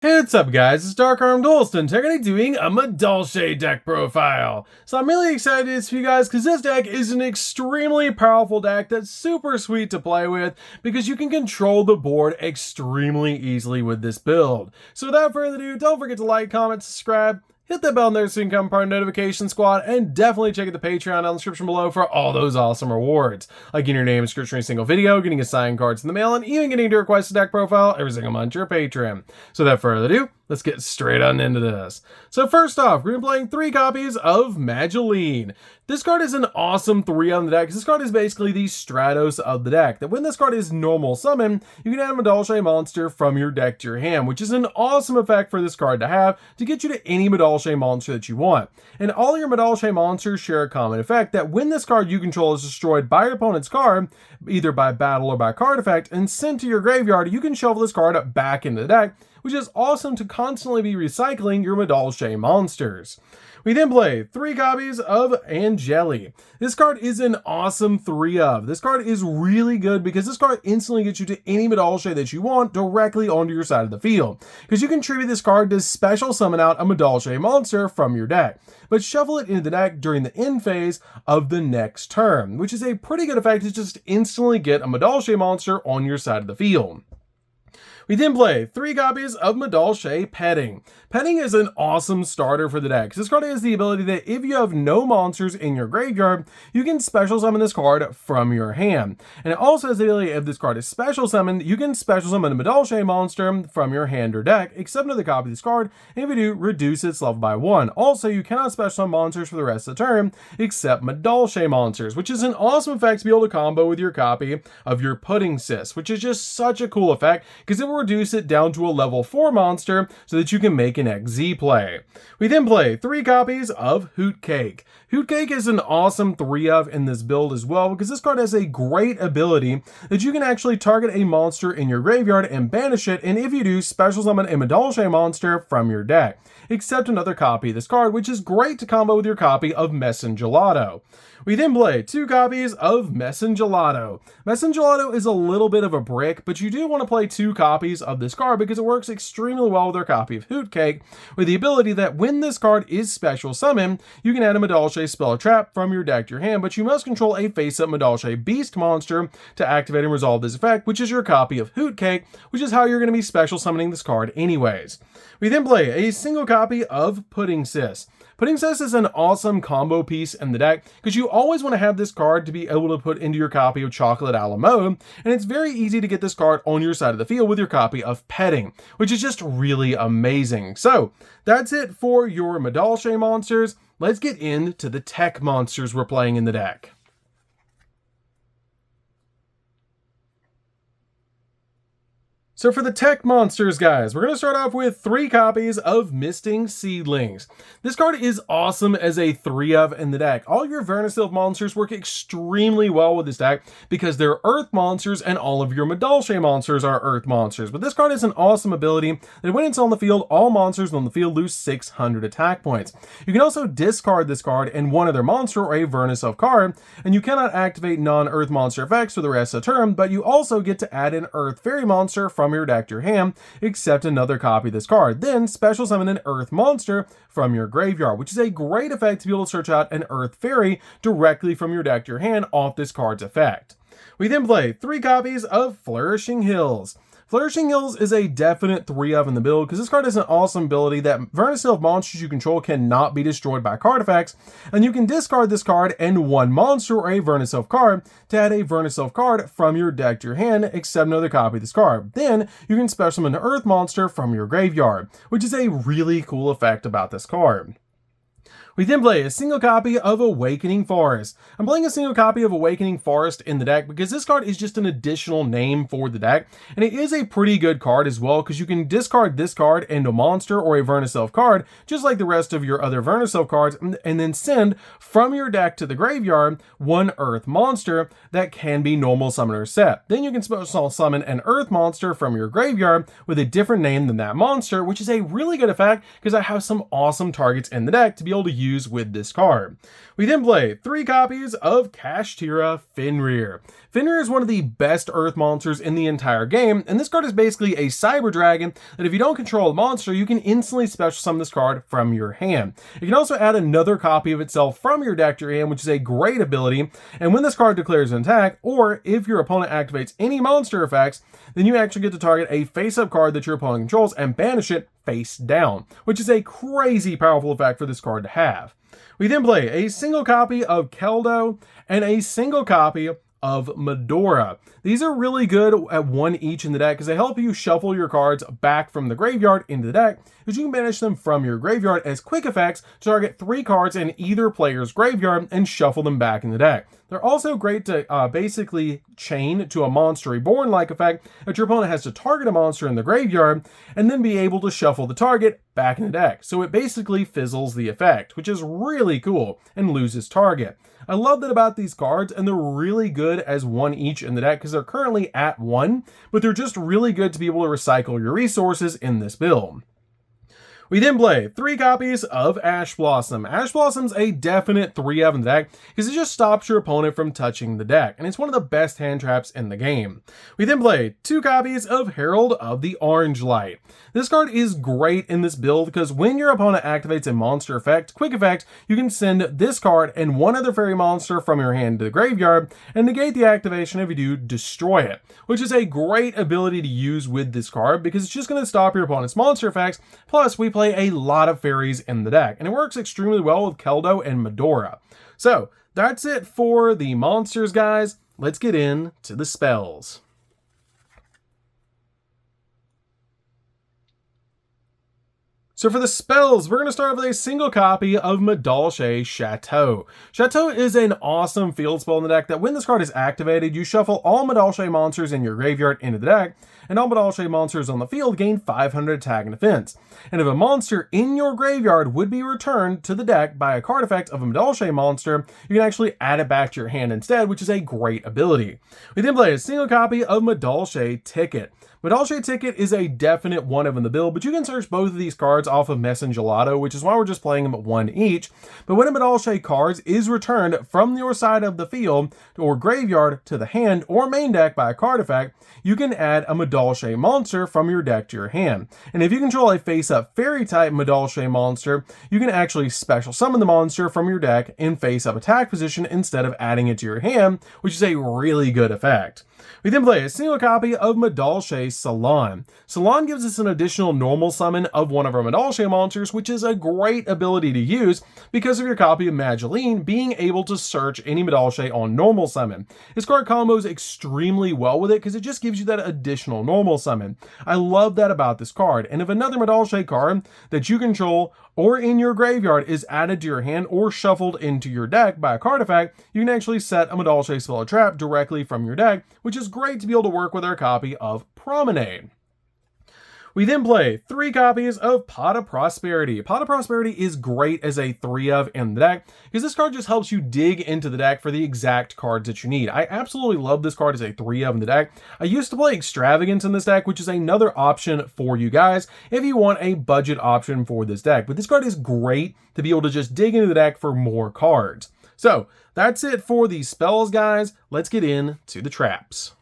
Hey, what's up guys, it's DarkArmedDuelist and today doing a Madolche deck profile. So I'm really excited for you guys because this deck is an extremely powerful deck that's super sweet to play with because you can control the board extremely easily with this build. So without further ado, don't forget to like, comment, subscribe, hit that bell in there so you can become part of the notification squad, and definitely check out the Patreon down in the description below for all those awesome rewards, like getting your name in description of every single video, getting assigned cards in the mail, and even getting to request a deck profile every single month to your Patreon. So without further ado, let's get straight on into this. So first off, we're going to be playing 3 copies of Madolche. This card is an awesome 3 on the deck because this card is basically the Stratos of the deck. That when this card is normal summon, you can add a Madolche monster from your deck to your hand, which is an awesome effect for this card to have to get you to any Madolche monster that you want. And all your Madolche monsters share a common effect that when this card you control is destroyed by your opponent's card, either by battle or by card effect, and sent to your graveyard, you can shovel this card back into the deck, which is awesome to constantly be recycling your Madolche monsters. We then play 3 copies of Angeli. This card is an awesome 3 of. This card is really good because this card instantly gets you to any Madolche that you want directly onto your side of the field. Because you can tribute this card to special summon out a Madolche monster from your deck, but shuffle it into the deck during the end phase of the next turn, which is a pretty good effect to just instantly get a Madolche monster on your side of the field. We then play 3 copies of Madolche Petting. Petting is an awesome starter for the deck. This card has the ability that if you have no monsters in your graveyard, you can special summon this card from your hand. And it also has the ability, if this card is special summoned, you can special summon a Madolche monster from your hand or deck, except another copy of this card, and if you do, reduce its level by 1. Also, you cannot special summon monsters for the rest of the turn, except Madolche monsters, which is an awesome effect to be able to combo with your copy of your Pudding Sis, which is just such a cool effect, because it will reduce it down to a level 4 monster so that you can make an XZ play. We then play 3 copies of Hoot Cake. Hoot Cake is an awesome 3 of in this build as well because this card has a great ability that you can actually target a monster in your graveyard and banish it, and if you do, special summon a Madolche monster from your deck, except another copy of this card, which is great to combo with your copy of Gelato. We then play 2 copies of Gelato. Gelato is a little bit of a brick, but you do want to play 2 copies of this card because it works extremely well with our copy of Hoot Cake, with the ability that when this card is special summoned, you can add a Madolche spell or trap from your deck to your hand, but you must control a face-up Madolche beast monster to activate and resolve this effect, which is your copy of Hoot Cake, which is how you're going to be special summoning this card anyways. We then play a single copy of Pudding Sis. Pudding Sis is an awesome combo piece in the deck because you always want to have this card to be able to put into your copy of Chocolate a la Mode, and it's very easy to get this card on your side of the field with your copy of Petting, which is just really amazing. So that's it for your Madolche monsters. Let's get into the tech monsters we're playing in the deck. So for the tech monsters, guys, we're going to start off with 3 copies of Misting Seedlings. This card is awesome as a 3 of in the deck. All your Vernisylph monsters work extremely well with this deck because they're Earth monsters and all of your Madolche monsters are Earth monsters. But this card is an awesome ability that when it's on the field, all monsters on the field lose 600 attack points. You can also discard this card and one other monster or a Vernisylph card, and you cannot activate non-Earth monster effects for the rest of the turn, but you also get to add an Earth Fairy monster from your deck to your hand, except another copy of this card. Then special summon an Earth monster from your graveyard, which is a great effect to be able to search out an Earth Fairy directly from your deck to your hand off this card's effect. We then play 3 copies of Flourishing Hills. Flourishing Hills is a definite 3 of in the build because this card has an awesome ability that Vernisylph monsters you control cannot be destroyed by card effects, and you can discard this card and one monster or a Vernisylph card to add a Vernisylph card from your deck to your hand, except another copy of this card. Then you can special summon an Earth monster from your graveyard, which is a really cool effect about this card. We then play a single copy of Awakening Forest. I'm playing a single copy of Awakening Forest in the deck because this card is just an additional name for the deck, and it is a pretty good card as well because you can discard this card and a monster or a Vernisylph card, just like the rest of your other Vernisylph cards, and then send from your deck to the graveyard one Earth monster that can be normal summoner set. Then you can special summon an Earth monster from your graveyard with a different name than that monster, which is a really good effect because I have some awesome targets in the deck to be able to use use with this card. We then play 3 copies of Kashtira Fenrir. Fenrir is one of the best earth monsters in the entire game, and this card is basically a cyber dragon that if you don't control a monster, you can instantly special summon this card from your hand. You can also add another copy of itself from your deck to your hand, which is a great ability, and when this card declares an attack, or if your opponent activates any monster effects, then you actually get to target a face-up card that your opponent controls and banish it face down, which is a crazy powerful effect for this card to have. We then play a single copy of Keldo and a single copy of Medora. These are really good at 1 each in the deck because they help you shuffle your cards back from the graveyard into the deck, because you can banish them from your graveyard as quick effects to target 3 cards in either player's graveyard and shuffle them back in the deck. They're also great to basically chain to a Monster Reborn-like effect that your opponent has to target a monster in the graveyard and then be able to shuffle the target back in the deck. So it basically fizzles the effect, which is really cool, and loses target. I love that about these cards, and they're really good as 1 each in the deck because they're currently at 1, but they're just really good to be able to recycle your resources in this build. We then play 3 copies of Ash Blossom. Ash Blossom's a definite 3 of in the deck because it just stops your opponent from touching the deck, and it's one of the best hand traps in the game. We then play 2 copies of Herald of the Orange Light. This card is great in this build because when your opponent activates a monster effect, quick effect, you can send this card and 1 other fairy monster from your hand to the graveyard and negate the activation. If you do, destroy it, which is a great ability to use with this card because it's just going to stop your opponent's monster effects. Plus, we play a lot of fairies in the deck, and it works extremely well with Keldo and Medora. So that's it for the monsters, guys. Let's get into the spells. So for the spells, we're going to start with a single copy of Madolche Chateau. Chateau is an awesome field spell in the deck that when this card is activated, you shuffle all Madolche monsters in your graveyard into the deck, and all Madolche monsters on the field gain 500 attack and defense. And if a monster in your graveyard would be returned to the deck by a card effect of a Madolche monster, you can actually add it back to your hand instead, which is a great ability. We then play a single copy of Madolche Ticket. Madolche Ticket is a definite 1 of in the build, but you can search both of these cards off of Mess and Gelato, which is why we're just playing them at 1 each. But when a Madolche card is returned from your side of the field or graveyard to the hand or main deck by a card effect, you can add a Madolche monster from your deck to your hand. And if you control a face-up fairy-type Madolche monster, you can actually special summon the monster from your deck in face-up attack position instead of adding it to your hand, which is a really good effect. We then play a single copy of Madolche Salon. Salon gives us an additional normal summon of 1 of our Madolche monsters, which is a great ability to use because of your copy of Mageline being able to search any Madolche on normal summon. This card combos extremely well with it because it just gives you that additional normal summon. I love that about this card, and if another Madolche card that you control or in your graveyard is added to your hand or shuffled into your deck by a card effect, you can actually set a Madolche spell or trap directly from your deck, which is great to be able to work with our copy of Promenade. We then play 3 copies of Pot of Prosperity. Pot of Prosperity is great as a 3 of in the deck because this card just helps you dig into the deck for the exact cards that you need. I absolutely love this card as a 3 of in the deck. I used to play Extravagance in this deck, which is another option for you guys if you want a budget option for this deck. But this card is great to be able to just dig into the deck for more cards. So that's it for the spells, guys. Let's get into the traps.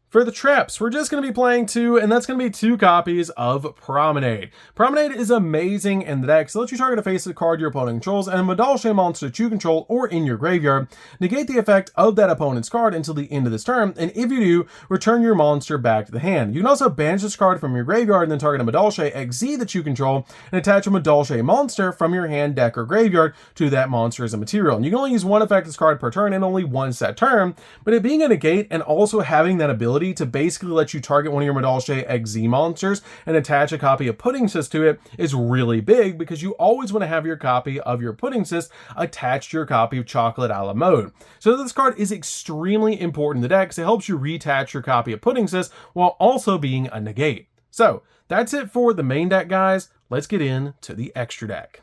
For the traps, we're just going to be playing 2, and that's going to be 2 copies of Promenade. Promenade is amazing in the deck, so let you target a face-up card your opponent controls and a Madolche monster that you control or in your graveyard. Negate the effect of that opponent's card until the end of this turn, and if you do, return your monster back to the hand. You can also banish this card from your graveyard and then target a Madolche XZ that you control and attach a Madolche monster from your hand, deck, or graveyard to that monster as a material. And you can only use 1 effect this card per turn and only 1 set turn, but it being a negate and also having that ability to basically let you target one of your Madolche XZ monsters and attach a copy of Pudding Cyst to it is really big because you always want to have your copy of your Pudding Cyst attached to your copy of Chocolate a la Mode. So this card is extremely important in the deck because it helps you reattach your copy of Pudding Cyst while also being a negate. So that's it for the main deck, guys. Let's get into the extra deck.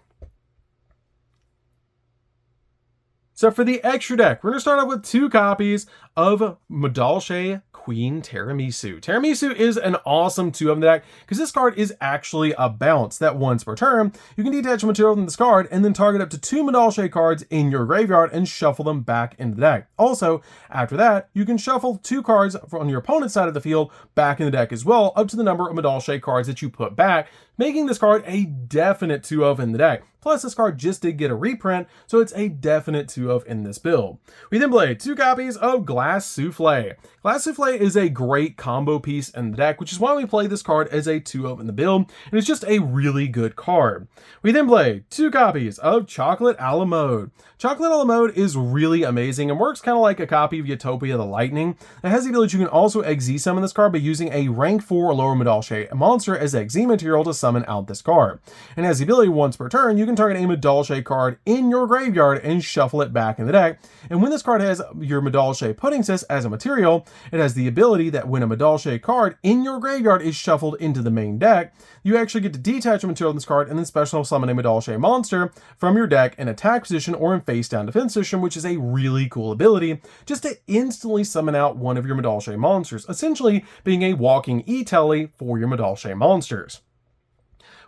So for the extra deck, we're going to start off with 2 copies of Madolche Queen Tiramisu. Tiramisu is an awesome 2 of the deck because this card is actually a bounce that once per turn, you can detach material from this card and then target up to 2 Madolche cards in your graveyard and shuffle them back into the deck. Also, after that, you can shuffle 2 cards on your opponent's side of the field back in the deck as well, up to the number of Madolche cards that you put back, making this card a definite 2 of in the deck. Plus, this card just did get a reprint, so it's a definite 2 of in this build. We then play 2 copies of Glass Souffle. Glass Souffle is a great combo piece in the deck, which is why we play this card as a 2 of in the build, and it's just a really good card. We then play 2 copies of Chocolate a la Mode. Chocolate a la Mode is really amazing and works kind of like a copy of Utopia the Lightning. It has the ability you can also Xe summon this card by using a rank 4 or lower Madolche monster as Xe material to summon out this card. And has the ability once per turn, you can target a Madolche card in your graveyard and shuffle it back in the deck. And when this card has your Madolche Puddingcess as a material, it has the ability that when a Madolche card in your graveyard is shuffled into the main deck, you actually get to detach a material in this card and then special summon a Madolche monster from your deck in attack position or in face down defense position, which is a really cool ability just to instantly summon out one of your Madolche monsters, essentially being a walking e-telly for your Madolche monsters.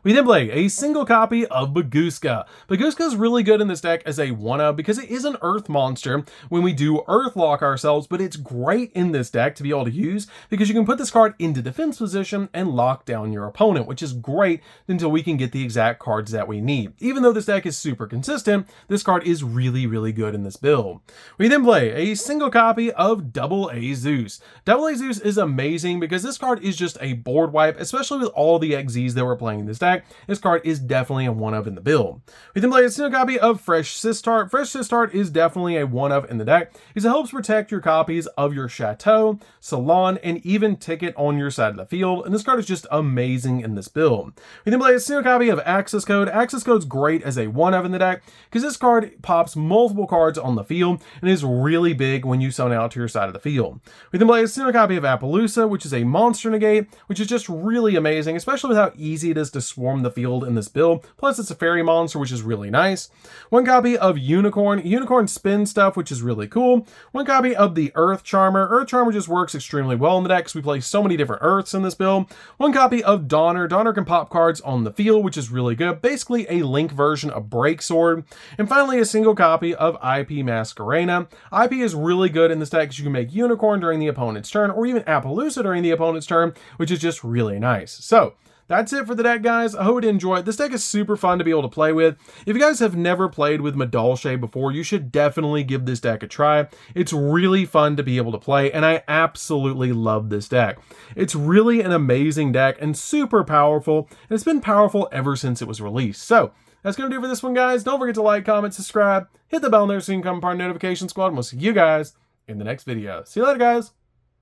We then play a single copy of Bagooska. Bagooska is really good in this deck as a 1-of because it is an earth monster when we do earth lock ourselves, but it's great in this deck to be able to use because you can put this card into defense position and lock down your opponent, which is great until we can get the exact cards that we need. Even though this deck is super consistent, this card is really, really good in this build. We then play a single copy of Double A Zeus. Double A Zeus is amazing because this card is just a board wipe, especially with all the Xyzs that we're playing in this deck. This card is definitely a 1-of in the build. We then play a single copy of Fresh Sistart. Fresh Sistart is definitely a 1-of in the deck because it helps protect your copies of your Chateau, Salon, and even Ticket on your side of the field, and this card is just amazing in this build. We then play a single copy of Access Code. Access Code is great as a 1-of in the deck because this card pops multiple cards on the field and is really big when you summon out to your side of the field. We then play a single copy of Appaloosa, which is a monster negate, which is just really amazing, especially with how easy it is to swarm the field in this build. Plus, it's a fairy monster, which is really nice. 1 copy of Unicorn. Unicorn spins stuff, which is really cool. 1 copy of the Earth Charmer. Earth Charmer just works extremely well in the deck because we play so many different Earths in this build. 1 copy of Donner. Donner can pop cards on the field, which is really good. Basically, a Link version of Break Sword. And finally, a single copy of IP Masquerena. IP is really good in this deck because you can make Unicorn during the opponent's turn or even Appaloosa during the opponent's turn, which is just really nice. So, that's it for the deck, guys. I hope you enjoyed. This deck is super fun to be able to play with. If you guys have never played with Madolche before, you should definitely give this deck a try. It's really fun to be able to play, and I absolutely love this deck. It's really an amazing deck and super powerful, and it's been powerful ever since it was released. So, that's going to do it for this one, guys. Don't forget to like, comment, subscribe, hit the bell there so you can become part of the notification squad, and we'll see you guys in the next video. See you later, guys.